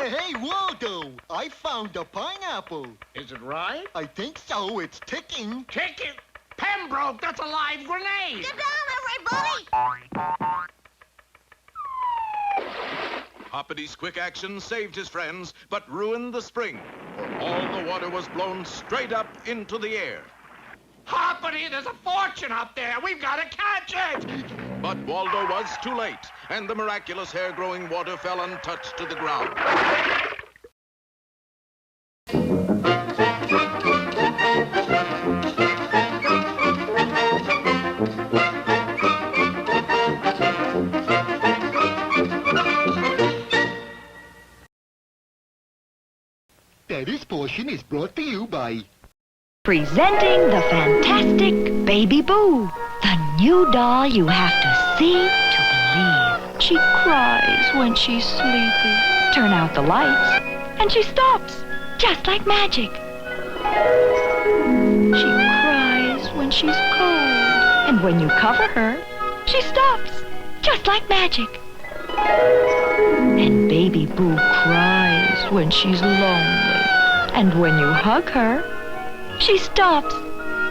Hey, Waldo, I found a pineapple. Is it right? I think so. It's ticking. Ticking? Pembroke, that's a live grenade. Get down, everybody! Hoppity's quick action saved his friends, but ruined the spring, for all the water was blown straight up into the air. Hoppity, there's a fortune up there. We've got to catch it. But Waldo was too late, and the miraculous hair-growing water fell untouched to the ground. This portion is brought to you by... Presenting the fantastic Baby Boo, the new doll you have to see to believe. She cries when she's sleepy. Turn out the lights, and she stops, just like magic. She cries when she's cold, and when you cover her, she stops, just like magic. And Baby Boo cries when she's lonely, and when you hug her, she stops,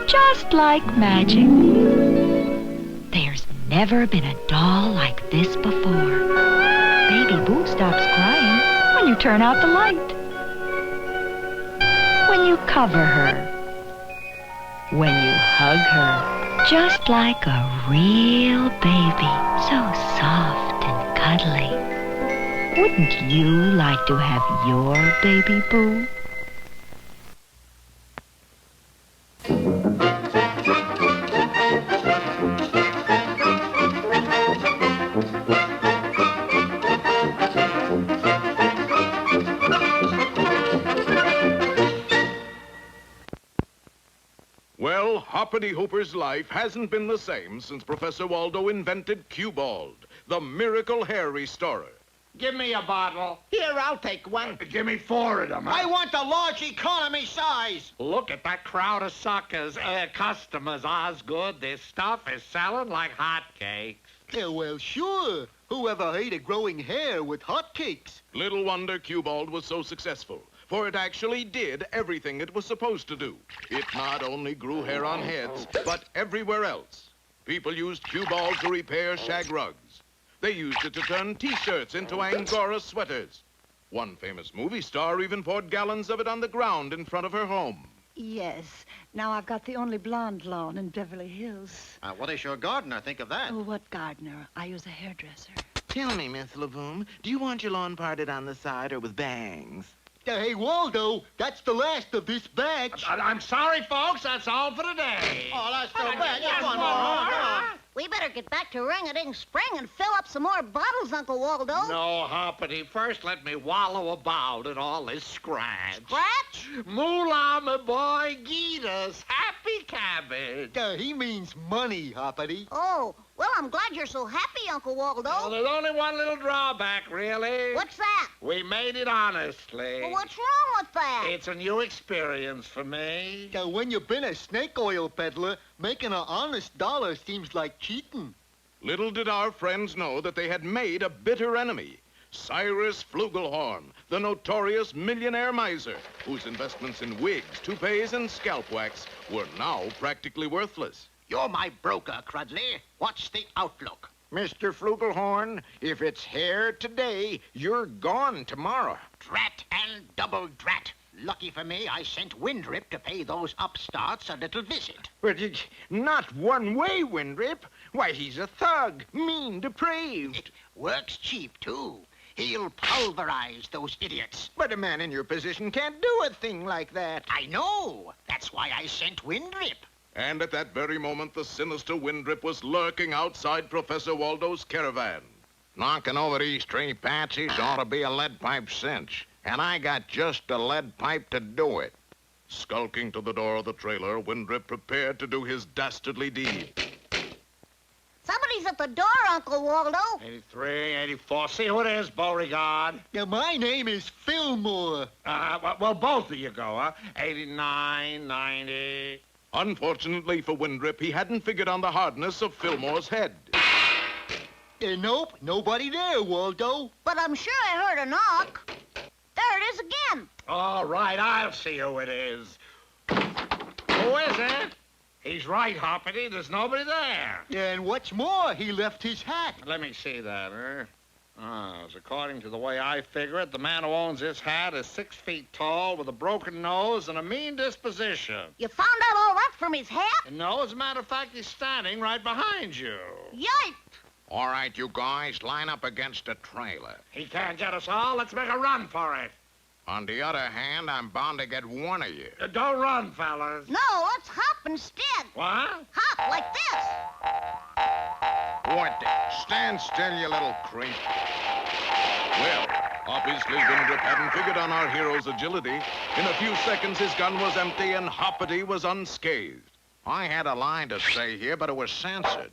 just like magic. There's never been a doll like this before. Baby Boo stops crying when you turn out the light, when you cover her, when you hug her, just like a real baby, so soft and cuddly. Wouldn't you like to have your Baby Boo? Well, Hoppity Hooper's life hasn't been the same since Professor Waldo invented Q-Bald, the miracle hair restorer. Give me a bottle. Here, I'll take one. Give me 4 of them. I want the large economy size. Look at that crowd of suckers, customers. Osgood, this stuff is selling like hotcakes. Yeah, well, sure. Whoever hated growing hair with hotcakes? Little wonder Q-Bald was so successful, for it actually did everything it was supposed to do. It not only grew hair on heads, but everywhere else. People used Q-Bald to repair shag rugs. They used it to turn T-shirts into Angora sweaters. One famous movie star even poured gallons of it on the ground in front of her home. Yes. Now I've got the only blonde lawn in Beverly Hills. What does your gardener think of that? Oh, what gardener? I use a hairdresser. Tell me, Miss Lavoom, do you want your lawn parted on the side or with bangs? Hey, Waldo, that's the last of this batch. I'm sorry, folks. That's all for today. Oh, that's so bad. Just one more. Come on. We better get back to ring-a-ding spring and fill up some more bottles, Uncle Waldo. No, Hoppity. First, let me wallow about in all this scratch. Scratch? Moolah, my boy, get us. Happy cabbage. He means money, Hoppity. Oh, well, I'm glad you're so happy, Uncle Waldo. Well, there's only one little drawback, really. What's that? We made it honestly. Well, what's wrong with that? It's a new experience for me. When you've been a snake oil peddler, making an honest dollar seems like cheating. Little did our friends know that they had made a bitter enemy, Cyrus Flugelhorn, the notorious millionaire miser, whose investments in wigs, toupees, and scalp wax were now practically worthless. You're my broker, Crudley. What's the outlook? Mr. Flugelhorn, if it's hair today, you're gone tomorrow. Drat and double drat. Lucky for me, I sent Windrip to pay those upstarts a little visit. But it's not one-way, Windrip. Why, he's a thug, mean, depraved. Works cheap, too. He'll pulverize those idiots. But a man in your position can't do a thing like that. I know. That's why I sent Windrip. And at that very moment, the sinister Windrip was lurking outside Professor Waldo's caravan. Knocking over these tree patsies ought to be a lead pipe cinch. And I got just a lead pipe to do it. Skulking to the door of the trailer, Windrip prepared to do his dastardly deed. Somebody's at the door, Uncle Waldo. 83, 84. See who it is, Beauregard. My name is Fillmore. Well, both of you go, huh? 89, 90. Unfortunately for Windrip, he hadn't figured on the hardness of Fillmore's head. Nope, nobody there, Waldo. But I'm sure I heard a knock. All right, I'll see who it is. Who is it? He's right, Hoppity. There's nobody there. And what's more, he left his hat. Let me see that, as according to the way I figure it, the man who owns this hat is 6 feet tall with a broken nose and a mean disposition. You found out all that from his hat? No, as a matter of fact, he's standing right behind you. Yipe! All right, you guys, line up against a trailer. He can't get us all. Let's make a run for it. On the other hand, I'm bound to get one of you. Don't run, fellas. No, let's hop instead. What? Hop like this. What? Stand still, you little creep. Well, obviously Windrip hadn't figured on our hero's agility. In a few seconds, his gun was empty and Hoppity was unscathed. I had a line to say here, but it was censored.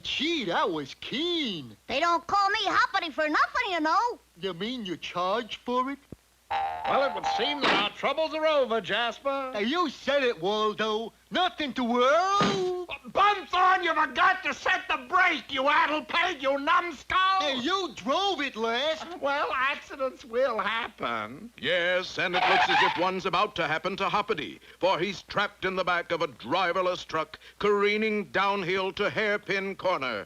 Gee, that was keen. They don't call me Hoppity for nothing, you know. You mean you charged for it? Well, it would seem that our troubles are over, Jasper. You said it, Waldo. Nothing to worry. Bunthorn, you forgot to set the brake, you addle-peg, you numbskull. Hey, you drove it last. Well, accidents will happen. Yes, and it looks as if one's about to happen to Hoppity, for he's trapped in the back of a driverless truck, careening downhill to Hairpin Corner.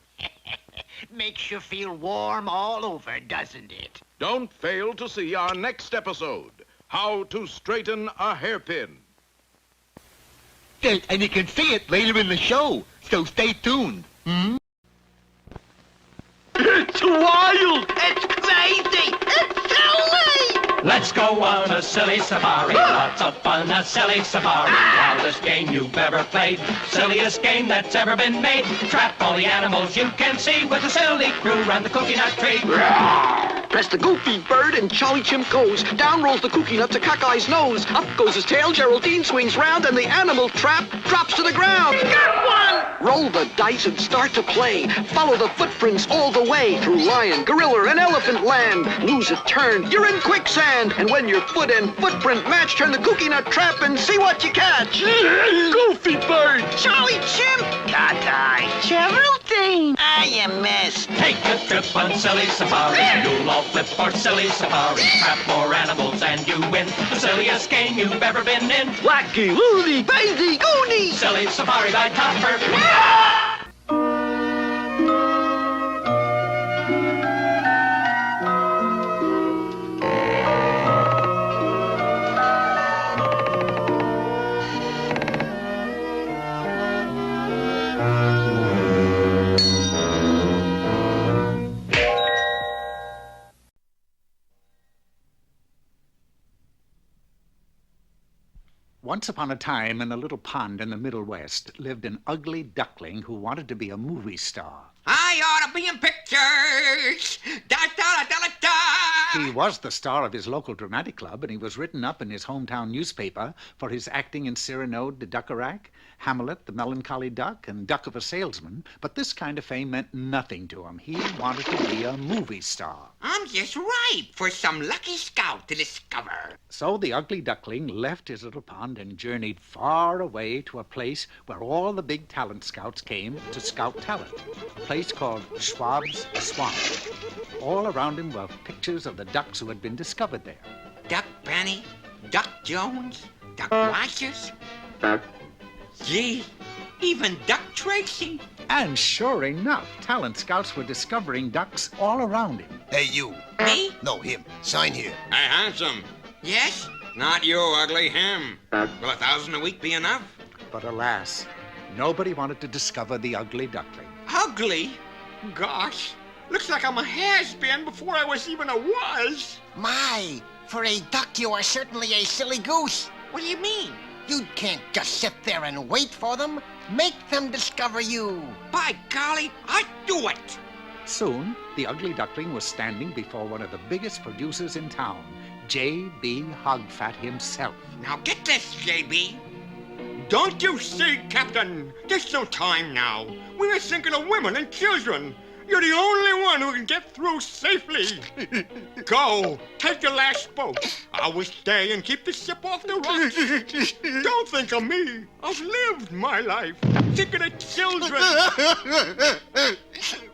Makes you feel warm all over, doesn't it? Don't fail to see our next episode, How to Straighten a Hairpin. And you can see it later in the show, so stay tuned. It's wild! It's crazy! It's silly! Let's go on a silly safari, lots of fun, a silly safari. Wildest game you've ever played, silliest game that's ever been made. Trap all the animals you can see with a silly crew round the cookie nut tree. Press the goofy bird and Charlie Chimp goes. Down rolls the cookie nut to Cockeye's nose. Up goes his tail, Geraldine swings round, and the animal trap drops to the ground. Got one! Roll the dice and start to play. Follow the footprints all the way through lion, gorilla, and elephant land. Lose a turn, you're in quicksand. And when your foot and footprint match, turn the cookie nut trap and see what you catch. Goofy bird! Charlie Chimp! Cockeye! Geraldine! I missed. Take a trip on silly safari, you'll all flip for silly safari. Trap more animals and you win the silliest game you've ever been in. Wacky, loony, crazy, goony! Silly safari by Topper. Once upon a time, in a little pond in the Middle West, lived an ugly duckling who wanted to be a movie star. I ought to be in pictures. He was the star of his local dramatic club, and he was written up in his hometown newspaper for his acting in Cyrano de Duckerac, Hamlet, the Melancholy Duck, and Duck of a Salesman. But this kind of fame meant nothing to him. He wanted to be a movie star. I'm just ripe for some lucky scout to discover. So the ugly duckling left his little pond and journeyed far away to a place where all the big talent scouts came to scout talent. A place called Schwab's Swamp. All around him were pictures of the ducks who had been discovered there. Duck Benny, Duck Jones, Duck Rogers. Gee, even Duck Tracy. And sure enough, talent scouts were discovering ducks all around him. Hey, you. Me? No, him. Sign here. Hey, handsome. Yes? Not you, ugly, him. Will 1,000 a week be enough? But alas, nobody wanted to discover the ugly duckling. Ugly? Gosh, looks like I'm a has-been before I was even a was. My, for a duck, you are certainly a silly goose. What do you mean? You can't just sit there and wait for them. Make them discover you. By golly, I'd do it. Soon, the ugly duckling was standing before one of the biggest producers in town, J.B. Hogfat himself. Now get this, J.B. Don't you see, Captain? There's no time now. We are thinking of women and children. You're the only one who can get through safely. Go, take the last boat. I will stay and keep the ship off the rocks. Don't think of me. I've lived my life. Think of the children.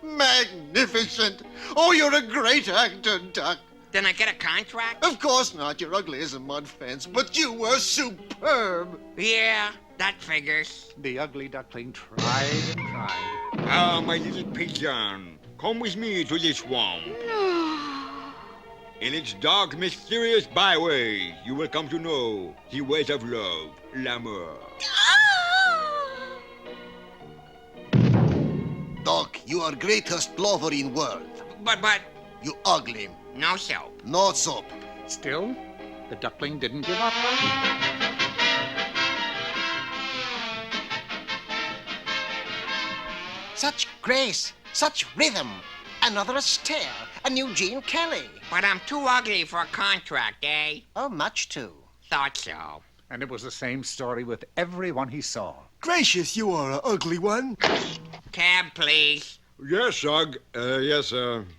Magnificent. Oh, you're a great actor, Duck. Then I get a contract? Of course not. You're ugly as a mud fence, but you were superb. Yeah, that figures. The ugly duckling tried and tried. Ah, my little pigeon, come with me to the swamp. In its dark, mysterious byway, you will come to know the ways of love, l'amour. Doc, you are greatest lover in world. But... You ugly. No soap. No soap. Still, the duckling didn't give up. Such grace, such rhythm. Another Astaire, a new Gene Kelly. But I'm too ugly for a contract, eh? Oh, much too. Thought so. And it was the same story with everyone he saw. Gracious, you are an ugly one. Cab, please. Yes, yes,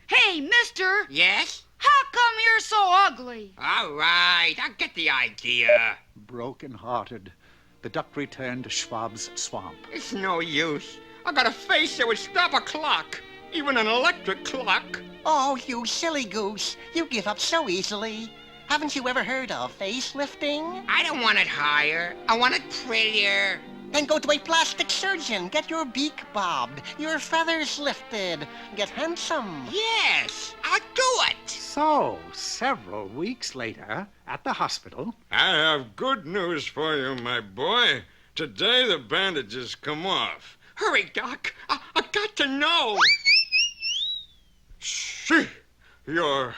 Hey, mister! Yes? How come you're so ugly? All right, I get the idea. Broken-hearted, the duck returned to Schwab's swamp. It's no use. I got a face that would stop a clock. Even an electric clock. Oh, you silly goose. You give up so easily. Haven't you ever heard of facelifting? I don't want it higher. I want it prettier. Then go to a plastic surgeon. Get your beak bobbed, your feathers lifted. Get handsome. Yes, I'll do it. So, several weeks later, at the hospital... I have good news for you, my boy. Today the bandages come off. Hurry, Doc. I got to know. Shh! You're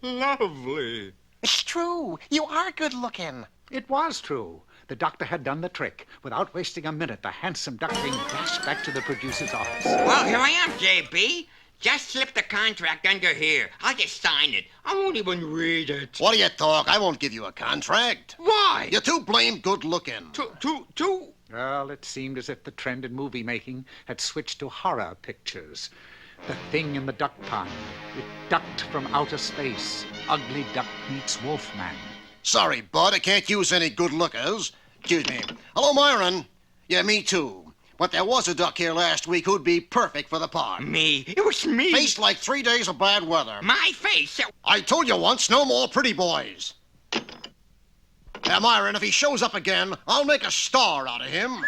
lovely. It's true. You are good looking. It was true. The doctor had done the trick. Without wasting a minute, the handsome duckling dashed back to the producer's office. Well, here I am, J.B. Just slip the contract under here. I'll just sign it. I won't even read it. What do you talk? I won't give you a contract. Why? You're too blamed good looking. Too? Well, it seemed as if the trend in movie making had switched to horror pictures. The thing in the duck pond. It ducked from outer space. Ugly Duck meets Wolfman. Sorry, bud, I can't use any good lookers. Excuse me. Hello, Myron. Yeah, me too. But there was a duck here last week who'd be perfect for the part. Me? It was me. Faced like 3 days of bad weather. My face? I told you once, no more pretty boys. Now, Myron, if he shows up again, I'll make a star out of him.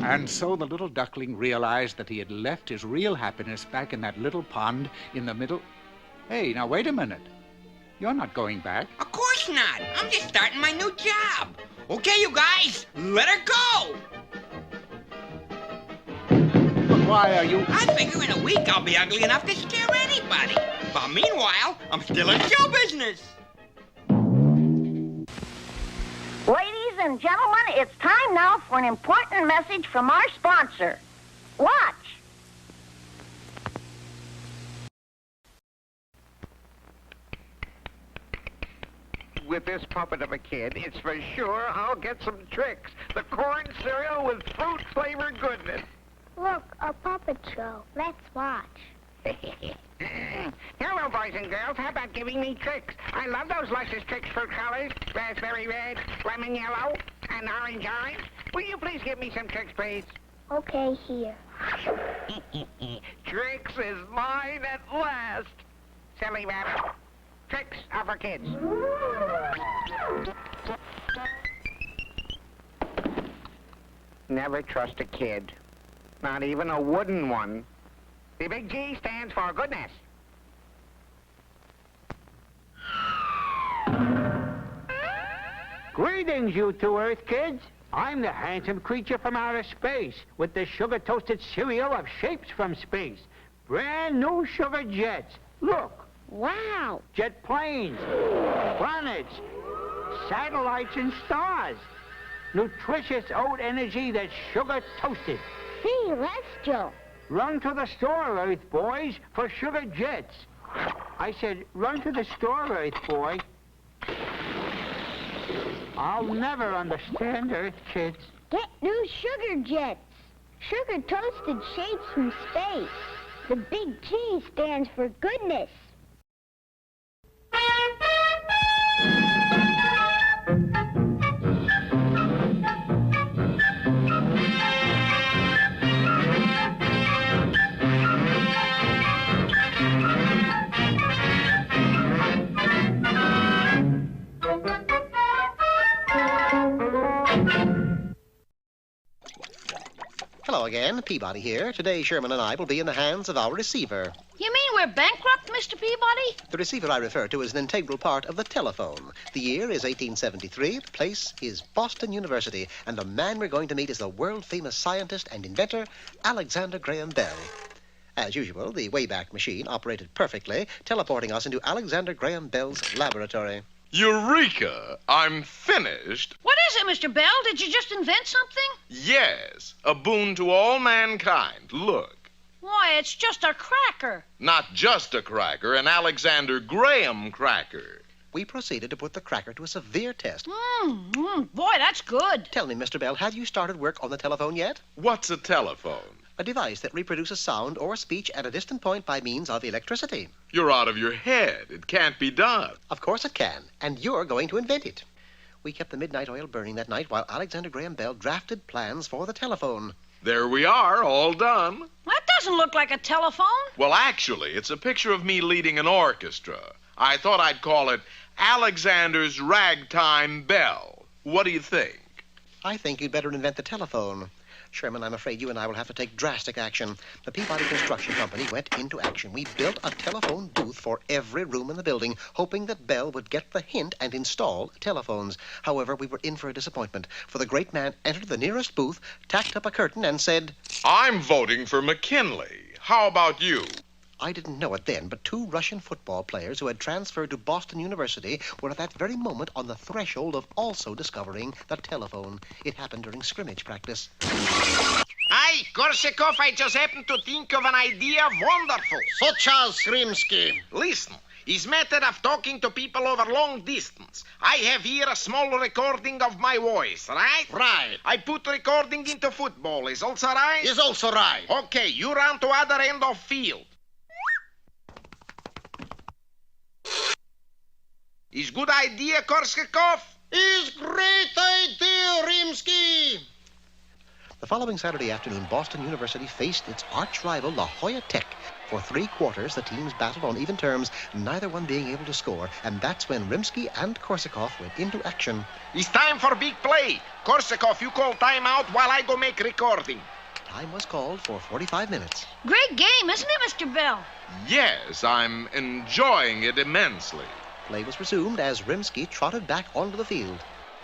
And so the little duckling realized that he had left his real happiness back in that little pond in the middle... Hey, now wait a minute. You're not going back. Of course not. I'm just starting my new job. Okay, you guys, let her go. But why are you... I figure in a week I'll be ugly enough to scare anybody. But meanwhile, I'm still in show business. Ladies and gentlemen, it's time now for an important message from our sponsor. Watch. With this puppet of a kid, it's for sure I'll get some Trix, the corn cereal with fruit-flavored goodness. Look, a puppet show. Let's watch. Hello, boys and girls. How about giving me Trix? I love those luscious Trix fruit colors. Raspberry red, lemon yellow, and orange. Will you please give me some Trix, please? Okay, here. Trix is mine at last. Silly rabbit. Trix are for kids. Never trust a kid. Not even a wooden one. The big G stands for goodness. Greetings, you two Earth kids. I'm the handsome creature from outer space with the sugar-toasted cereal of shapes from space. Brand new sugar jets. Look. Wow. Jet planes, planets, satellites, and stars. Nutritious oat energy that's sugar-toasted. Hey, let's go. Run to the store, Earth boys, for sugar jets. I said, run to the store, Earth boy. I'll never understand Earth kids. Get new sugar jets. Sugar-toasted shapes from space. The big G stands for goodness. Hello again, Peabody here. Today, Sherman and I will be in the hands of our receiver. You mean we're bankrupt, Mr. Peabody? The receiver I refer to is an integral part of the telephone. The year is 1873, the place is Boston University, and the man we're going to meet is the world-famous scientist and inventor, Alexander Graham Bell. As usual, the Wayback Machine operated perfectly, teleporting us into Alexander Graham Bell's laboratory. Eureka! I'm finished. What is it, Mr. Bell? Did you just invent something? Yes, a boon to all mankind. Look. Why, it's just a cracker. Not just a cracker, an Alexander Graham cracker. We proceeded to put the cracker to a severe test. Boy, that's good. Tell me, Mr. Bell, have you started work on the telephone yet? What's a telephone? A device that reproduces sound or speech at a distant point by means of electricity. You're out of your head. It can't be done. Of course it can, and you're going to invent it. We kept the midnight oil burning that night while Alexander Graham Bell drafted plans for the telephone. There we are, all done. That doesn't look like a telephone. Well, actually, it's a picture of me leading an orchestra. I thought I'd call it Alexander's Ragtime Bell. What do you think? I think you'd better invent the telephone. Sherman, I'm afraid you and I will have to take drastic action. The Peabody Construction Company went into action. We built a telephone booth for every room in the building, hoping that Bell would get the hint and install telephones. However, we were in for a disappointment, for the great man entered the nearest booth, tacked up a curtain, and said, I'm voting for McKinley. How about you? I didn't know it then, but 2 Russian football players who had transferred to Boston University were at that very moment on the threshold of also discovering the telephone. It happened during scrimmage practice. Hi, Korsakov, I just happened to think of an idea wonderful. Such as, Rimsky? Listen, his method of talking to people over long distance. I have here a small recording of my voice, right? Right. I put recording into football. Is also right? Is also right. Okay, you run to other end of field. Is good idea, Korsakov? Is great idea, Rimsky. The following Saturday afternoon, Boston University faced its arch-rival, La Jolla Tech. For 3 quarters, the teams battled on even terms, neither one being able to score, and that's when Rimsky and Korsakov went into action. It's time for big play. Korsakov, you call timeout while I go make recording. Time was called for 45 minutes. Great game, isn't it, Mr. Bell? Yes, I'm enjoying it immensely. Play was resumed as Rimsky trotted back onto the field.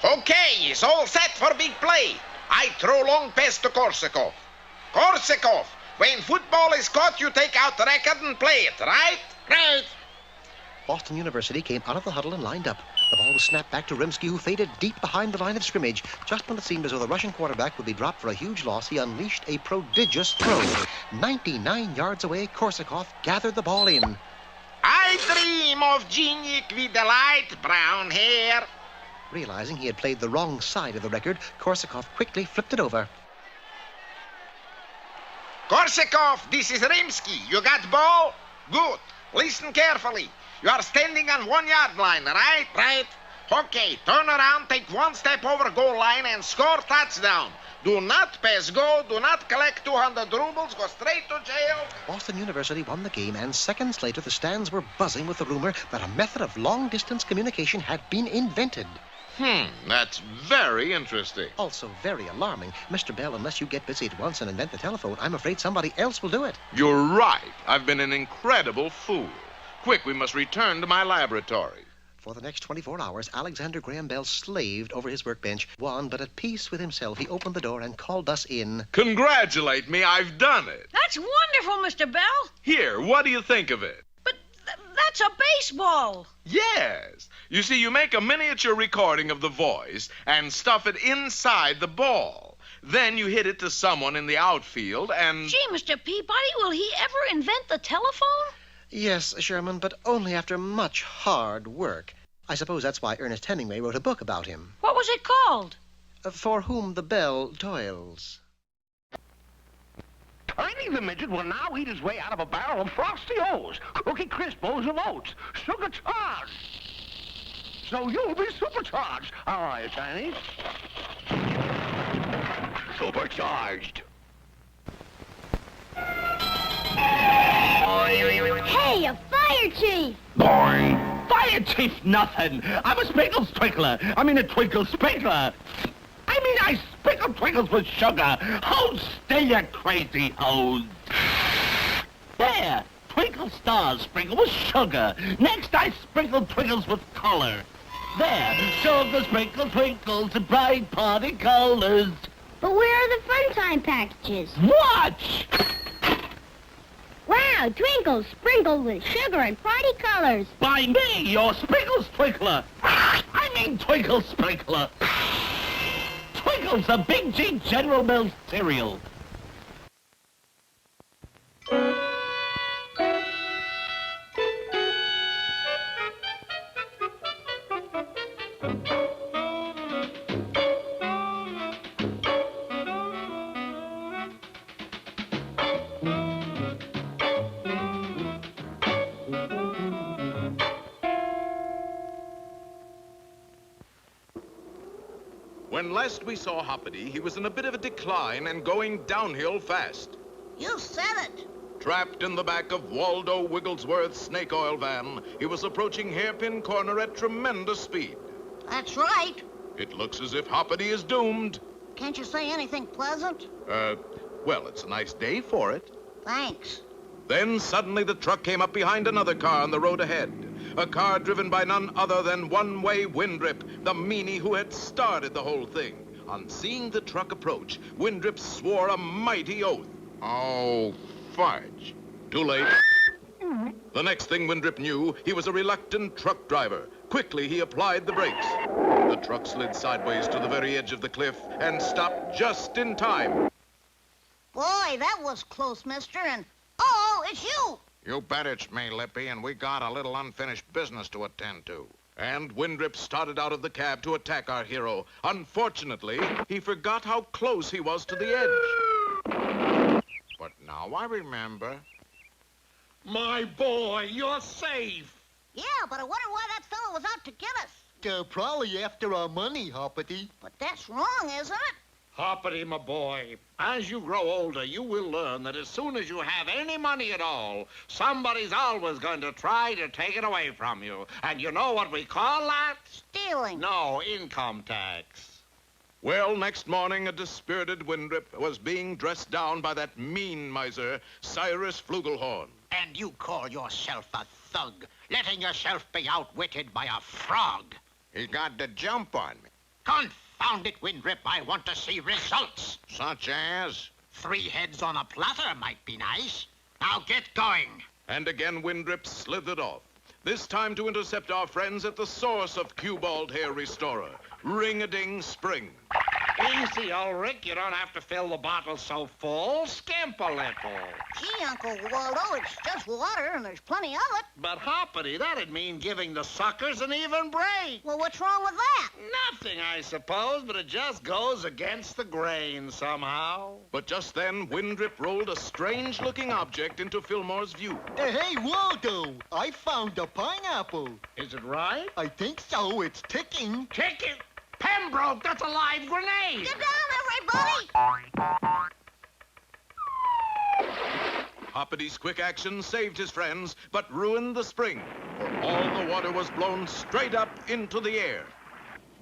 Okay, it's all set for big play. I throw long pass to Korsakov. Korsakov, when football is caught, you take out the record and play it, right? Right. Boston University came out of the huddle and lined up. The ball was snapped back to Rimsky, who faded deep behind the line of scrimmage. Just when it seemed as though the Russian quarterback would be dropped for a huge loss, he unleashed a prodigious throw. 99 yards away, Korsakov gathered the ball in. I dream of Genic with the light brown hair. Realizing he had played the wrong side of the record, Korsakov quickly flipped it over. Korsakov, this is Rimsky. You got ball? Good. Listen carefully. You are standing on 1 yard line, right? Right. Okay, turn around, take 1 step over goal line and score touchdown. Do not pass go, do not collect 200 rubles, go straight to jail. Boston University won the game, and seconds later the stands were buzzing with the rumor that a method of long-distance communication had been invented. That's very interesting. Also very alarming. Mr. Bell, unless you get busy at once and invent the telephone, I'm afraid somebody else will do it. You're right. I've been an incredible fool. Quick, we must return to my laboratory. For the next 24 hours, Alexander Graham Bell slaved over his workbench. One, but at peace with himself, he opened the door and called us in. Congratulate me, I've done it. That's wonderful, Mr. Bell. Here, what do you think of it? But that's a baseball. Yes. You see, you make a miniature recording of the voice and stuff it inside the ball. Then you hit it to someone in the outfield and... Gee, Mr. Peabody, will he ever invent the telephone? Yes, Sherman, but only after much hard work. I suppose that's why Ernest Hemingway wrote a book about him. What was it called? For Whom the Bell Toils. Tiny the Midget will now eat his way out of a barrel of Frosty-O's, Cookie Crisp bowls of oats, sugar charged. So you'll be supercharged. How are you, Tiny? Supercharged. Hey, a fire chief! Boing! Fire chief nothing! I'm a sprinkle sprinkler! I mean a twinkle sprinkler! I sprinkle Twinkles with sugar. Oh, stay you crazy hoes. There, Twinkle stars sprinkled with sugar. Next, I sprinkle Twinkles with color. There, sugar sprinkle twinkles in bright party colors. But where are the fun time packages? Watch! Wow, Twinkles sprinkled with sugar and party colors. By me, your Sprinkles Twinkler. I mean Twinkle Sprinkler. Twinkles, a Big G General Mills cereal. When last we saw Hoppity, he was in a bit of a decline and going downhill fast. You said it. Trapped in the back of Waldo Wigglesworth's snake oil van, he was approaching Hairpin Corner at tremendous speed. That's right. It looks as if Hoppity is doomed. Can't you say anything pleasant? Well, it's a nice day for it. Thanks. Then suddenly the truck came up behind another car on the road ahead. A car driven by none other than One-Way Windrip, the meanie who had started the whole thing. On seeing the truck approach, Windrip swore a mighty oath. Oh, fudge. Too late. The next thing Windrip knew, he was a reluctant truck driver. Quickly, he applied the brakes. The truck slid sideways to the very edge of the cliff and stopped just in time. Boy, that was close, mister, and... Oh, it's you! You bet it's me, Lippy, and we got a little unfinished business to attend to. And Windrip started out of the cab to attack our hero. Unfortunately, he forgot how close he was to the edge. But now I remember. My boy, you're safe. Yeah, but I wonder why that fellow was out to get us. They're probably after our money, Hoppity. But that's wrong, isn't it? Hoppity, my boy, as you grow older, you will learn that as soon as you have any money at all, somebody's always going to try to take it away from you. And you know what we call that? Stealing. No, income tax. Well, next morning, a dispirited Windrip was being dressed down by that mean miser, Cyrus Flugelhorn. And you call yourself a thug, letting yourself be outwitted by a frog. He got the jump on me. Confound it, Windrip, I want to see results. Such as? 3 heads on a platter might be nice. Now get going. And again Windrip slithered off, this time to intercept our friends at the source of Cue-Balled Hair Restorer, Ring-a-Ding Spring. Easy, Ulrich. You don't have to fill the bottle so full. Skimp a little. Gee, Uncle Waldo, it's just water and there's plenty of it. But, Hoppity, that'd mean giving the suckers an even break. Well, what's wrong with that? Nothing, I suppose, but it just goes against the grain somehow. But just then, Windrip rolled a strange-looking object into Fillmore's view. Hey, Waldo, I found a pineapple. Is it right? I think so. It's ticking. Ticking? Pembroke, that's a live grenade! Get down, everybody! Hoppity's quick action saved his friends, but ruined the spring, for all the water was blown straight up into the air.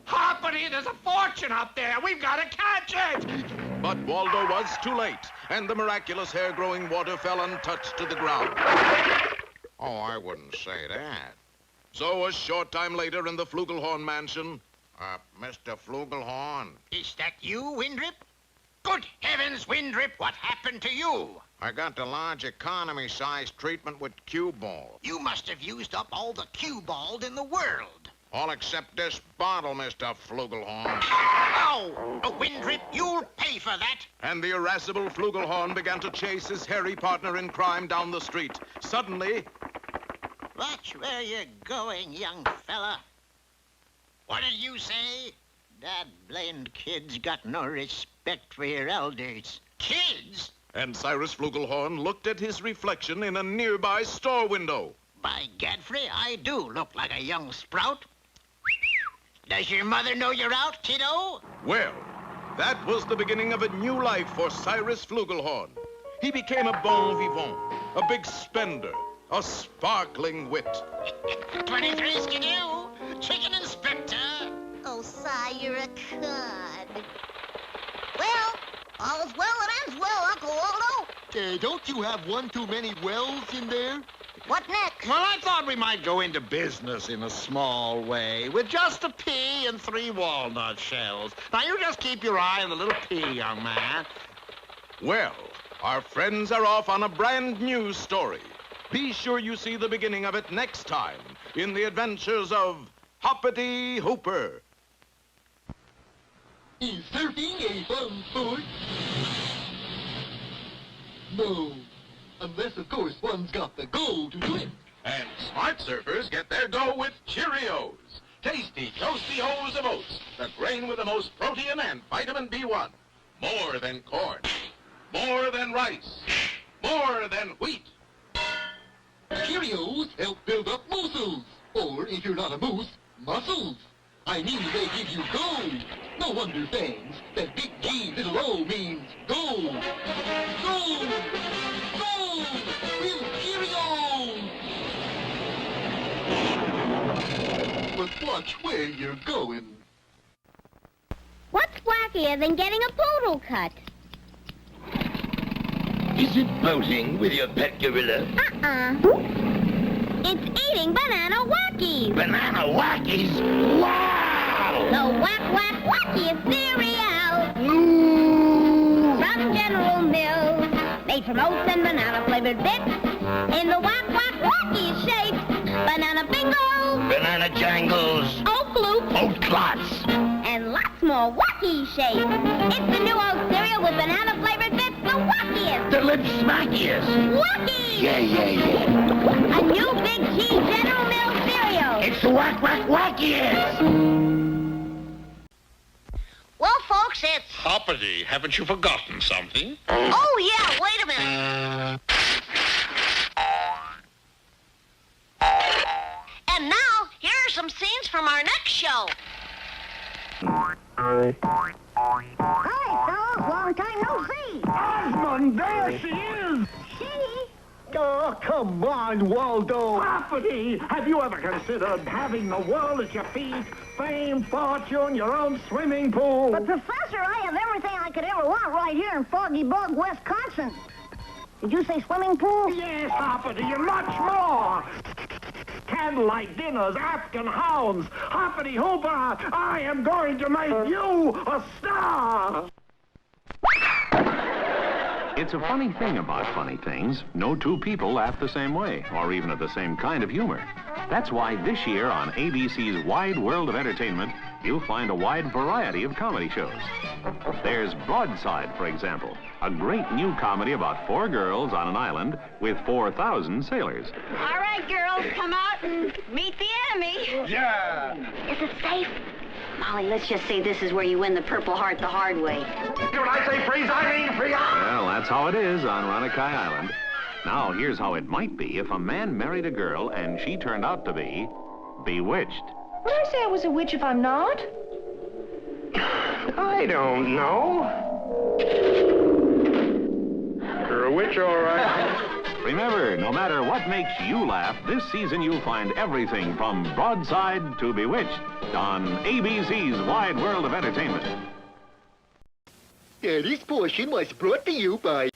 Hoppity, there's a fortune up there! We've got to catch it! But Waldo was too late, and the miraculous hair-growing water fell untouched to the ground. Oh, I wouldn't say that. So a short time later in the Flugelhorn mansion... Mr. Flugelhorn. Is that you, Windrip? Good heavens, Windrip, what happened to you? I got the large economy-sized treatment with Cue-Ball. You must have used up all the Cue-Balled in the world. All except this bottle, Mr. Flugelhorn. Ow! Windrip, you'll pay for that. And the irascible Flugelhorn began to chase his hairy partner in crime down the street. Suddenly... Watch where you're going, young fella. What did you say? That blamed kid's got no respect for your elders. Kids? And Cyrus Flugelhorn looked at his reflection in a nearby store window. By Gadfrey, I do look like a young sprout. Does your mother know you're out, kiddo? Well, that was the beginning of a new life for Cyrus Flugelhorn. He became a bon vivant, a big spender, a sparkling wit. 23 skidoo, chicken inspector. Oh, Si, you're a cud. Don't you have one too many wells in there? What next? Well, I thought we might go into business in a small way with just a pea and 3 walnut shells. Now, you just keep your eye on the little pea, young man. Well, our friends are off on a brand new story. Be sure you see the beginning of it next time in the adventures of Hoppity Hooper. Inserting a bum foot? No. Unless, of course, one's got the goal to do it. And smart surfers get their dough with Cheerios. Tasty, toasty O's of oats. The grain with the most protein and vitamin B1. More than corn. More than rice. More than wheat. Cheerios help build up muscles. Or, if you're not a moose, muscles. I mean, they give you gold. No wonder fans that big G little O means gold. Gold! Gold! With Cheerios! But watch where you're going. What's wackier than getting a poodle cut? Is it boating with your pet gorilla? It's eating banana Wackies. Banana Wackies? Wow! The Wackies cereal. From General Mills. Made from oats and banana-flavored bits. In the Wackies shape. Banana bingo. Banana jangles. Oat loops. Oat clots. And lots more Wacky shape. It's the new oat cereal with banana-flavored bits. The Wackies. The lip smackiest. Wackies. Yeah. A new Big G General Mills cereal. It's the Wackiest. Well, folks, it's... Hoppity, haven't you forgotten something? Oh, yeah, wait a minute. And now, here are some scenes from our next show. Hi, fellas. Long time no see. Osmond, there she is! She? Oh, come on, Waldo. Hoppity, have you ever considered having the world at your feet? Fame, fortune, your own swimming pool? But, Professor, I have everything I could ever want right here in Foggy Bog, Wisconsin. Did you say swimming pool? Yes, Hoppity, and much more. Candlelight dinners, African hounds. Hoppity Hooper, I am going to make you a star. It's a funny thing about funny things. No two people laugh the same way, or even at the same kind of humor. That's why this year on ABC's Wide World of Entertainment, you'll find a wide variety of comedy shows. There's Broadside, for example, a great new comedy about 4 girls on an island with 4,000 sailors. All right, girls, come out and meet the enemy. Yeah! Is it safe? Molly, let's just say this is where you win the Purple Heart the hard way. When I say freeze, I mean freeze! Well, that's how it is on Ranakai Island. Now, here's how it might be if a man married a girl and she turned out to be bewitched. Would I say I was a witch if I'm not? I don't know. You're a witch, all right. Remember, no matter what makes you laugh, this season you'll find everything from Broadside to Bewitched on ABC's Wide World of Entertainment. This portion was brought to you by...